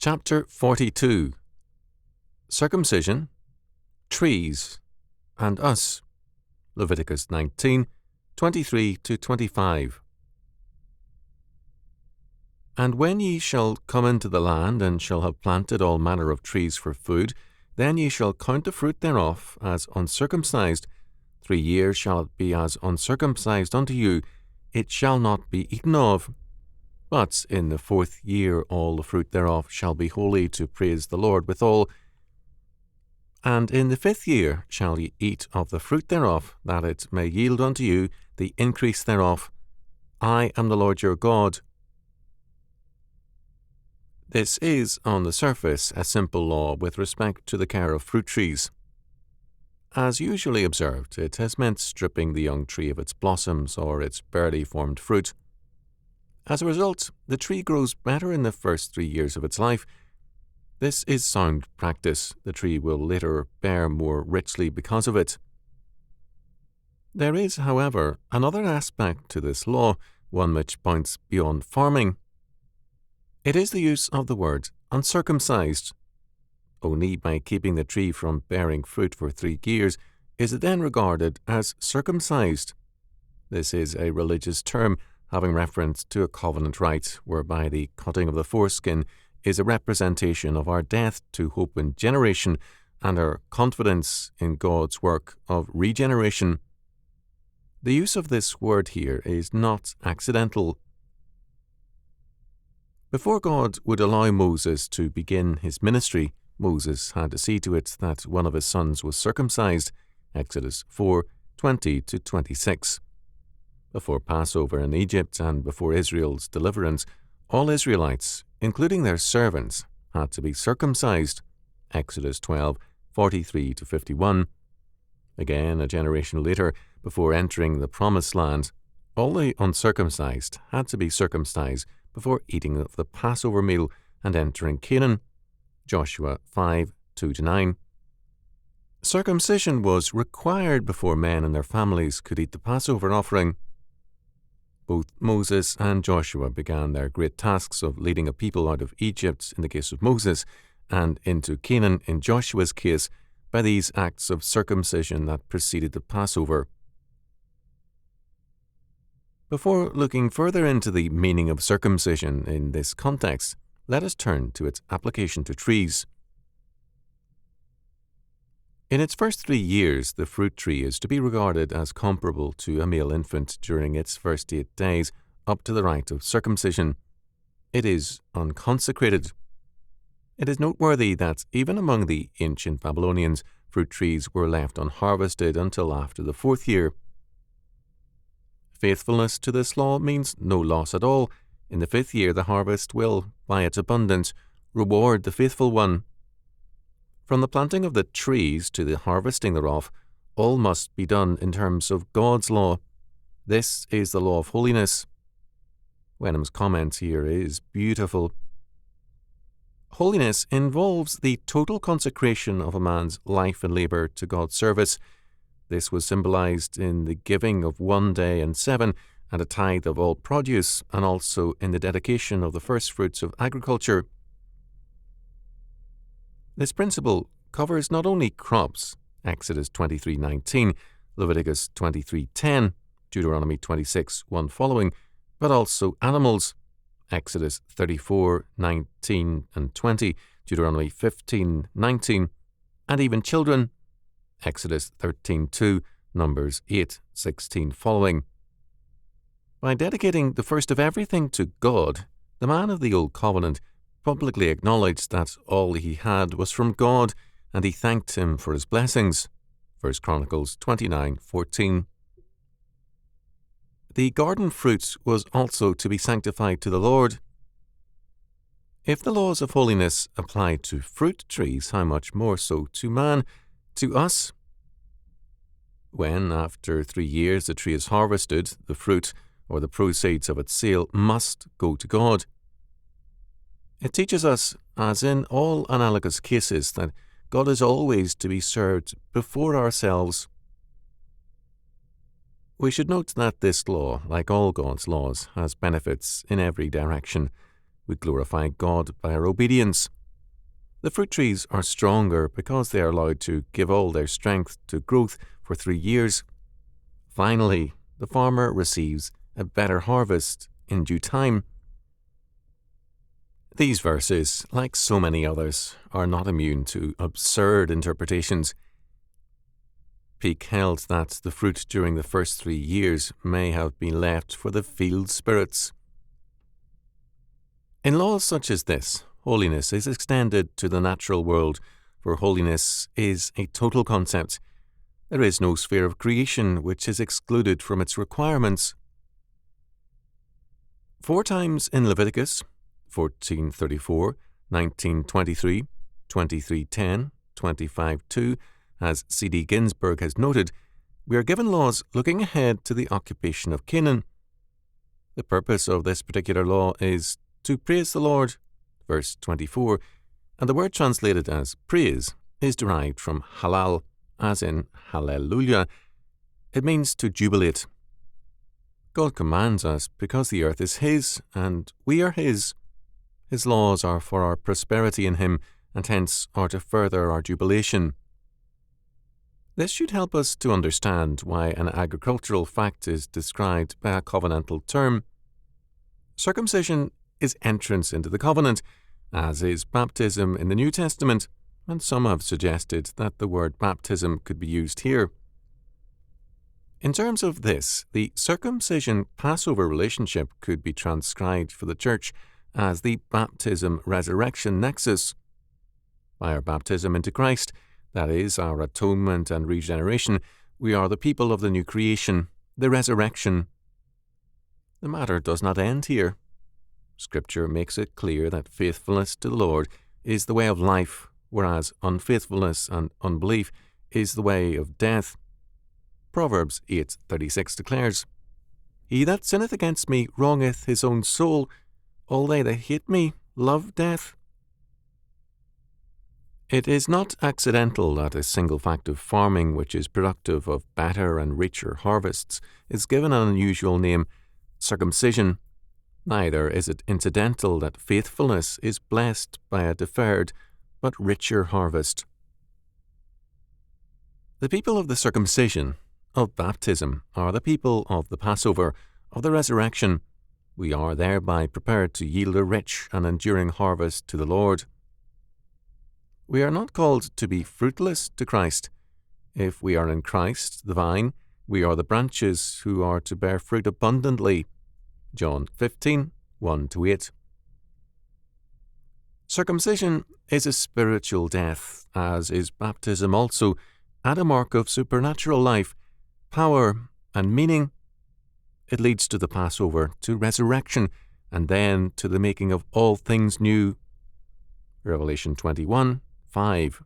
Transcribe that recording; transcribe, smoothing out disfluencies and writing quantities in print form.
Chapter 42. Circumcision, Trees, and Us. Leviticus 19, 23-25. And when ye shall come into the land, and shall have planted all manner of trees for food, then ye shall count the fruit thereof as uncircumcised. 3 years shall it be as uncircumcised unto you, it shall not be eaten of. But in the 4th year all the fruit thereof shall be holy to praise the Lord withal. And in the 5th year shall ye eat of the fruit thereof, that it may yield unto you the increase thereof. I am the Lord your God. This is, on the surface, a simple law with respect to the care of fruit trees. As usually observed, it has meant stripping the young tree of its blossoms or its barely formed fruit. As a result, the tree grows better in the first 3 years of its life. This is sound practice. The tree will later bear more richly because of it. There is, however, another aspect to this law, one which points beyond farming. It is the use of the word uncircumcised. Only by keeping the tree from bearing fruit for 3 years is it then regarded as circumcised. This is a religious term, having reference to a covenant rite whereby the cutting of the foreskin is a representation of our death to hope in generation and our confidence in God's work of regeneration. The use of this word here is not accidental. Before God would allow Moses to begin his ministry, Moses had to see to it that one of his sons was circumcised, Exodus 4, 20-26. Before Passover in Egypt and before Israel's deliverance, all Israelites, including their servants, had to be circumcised, Exodus 12, 43-51. Again, a generation later, before entering the Promised Land, all the uncircumcised had to be circumcised before eating of the Passover meal and entering Canaan, Joshua 5, 2-9. Circumcision was required before men and their families could eat the Passover offering. Both Moses and Joshua began their great tasks of leading a people out of Egypt in the case of Moses, and into Canaan in Joshua's case, by these acts of circumcision that preceded the Passover. Before looking further into the meaning of circumcision in this context, let us turn to its application to trees. In its first 3 years, the fruit tree is to be regarded as comparable to a male infant during its first 8 days up to the rite of circumcision. It is unconsecrated. It is noteworthy that even among the ancient Babylonians, fruit trees were left unharvested until after the 4th year. Faithfulness to this law means no loss at all. In the 5th year, the harvest will, by its abundance, reward the faithful one. From the planting of the trees to the harvesting thereof, all must be done in terms of God's law. This is the law of holiness. Wenham's comment here is beautiful. Holiness involves the total consecration of a man's life and labour to God's service. This was symbolized in the giving of 1 day and 7, and a tithe of all produce, and also in the dedication of the first fruits of agriculture. This principle covers not only crops, Exodus 23:19, Leviticus 23:10, Deuteronomy 26:1 following, but also animals, Exodus 34:19 and 20, Deuteronomy 15:19, and even children, Exodus 13:2, Numbers 8:16 following. By dedicating the first of everything to God, the man of the Old Covenant publicly acknowledged that all he had was from God, and he thanked him for his blessings. 1 Chronicles 29:14. The garden fruit was also to be sanctified to the Lord. If the laws of holiness applied to fruit trees, how much more so to man, to us? When, after 3 years, the tree is harvested, the fruit, or the proceeds of its sale, must go to God. It teaches us, as in all analogous cases, that God is always to be served before ourselves. We should note that this law, like all God's laws, has benefits in every direction. We glorify God by our obedience. The fruit trees are stronger because they are allowed to give all their strength to growth for 3 years. Finally, the farmer receives a better harvest in due time. These verses, like so many others, are not immune to absurd interpretations. Peake held that the fruit during the first 3 years may have been left for the field spirits. In laws such as this, holiness is extended to the natural world, for holiness is a total concept. There is no sphere of creation which is excluded from its requirements. 4 times in Leviticus, 14:34, 19:23, 23:10, 25:2, as C.D. Ginsburg has noted, we are given laws looking ahead to the occupation of Canaan. The purpose of this particular law is to praise the Lord, verse 24, and the word translated as praise is derived from halal, as in hallelujah. It means to jubilate. God commands us because the earth is His and we are His. His laws are for our prosperity in Him and hence are to further our jubilation. This should help us to understand why an agricultural fact is described by a covenantal term. Circumcision is entrance into the covenant, as is baptism in the New Testament, and some have suggested that the word baptism could be used here. In terms of this, the circumcision-Passover relationship could be transcribed for the Church as the baptism-resurrection nexus. By our baptism into Christ, that is, our atonement and regeneration, we are the people of the new creation, the resurrection. The matter does not end here. Scripture makes it clear that faithfulness to the Lord is the way of life, whereas unfaithfulness and unbelief is the way of death. Proverbs 8:36 declares, "He that sinneth against me wrongeth his own soul. All they that hate me love death." It is not accidental that a single fact of farming which is productive of better and richer harvests is given an unusual name, circumcision. Neither is it incidental that faithfulness is blessed by a deferred but richer harvest. The people of the circumcision, of baptism, are the people of the Passover, of the resurrection. We are thereby prepared to yield a rich and enduring harvest to the Lord. We are not called to be fruitless to Christ. If we are in Christ, the vine, we are the branches who are to bear fruit abundantly. John 15:1-8. Circumcision is a spiritual death, as is baptism also, and a mark of supernatural life, power, and meaning. It leads to the Passover, to resurrection, and then to the making of all things new. Revelation 21:5.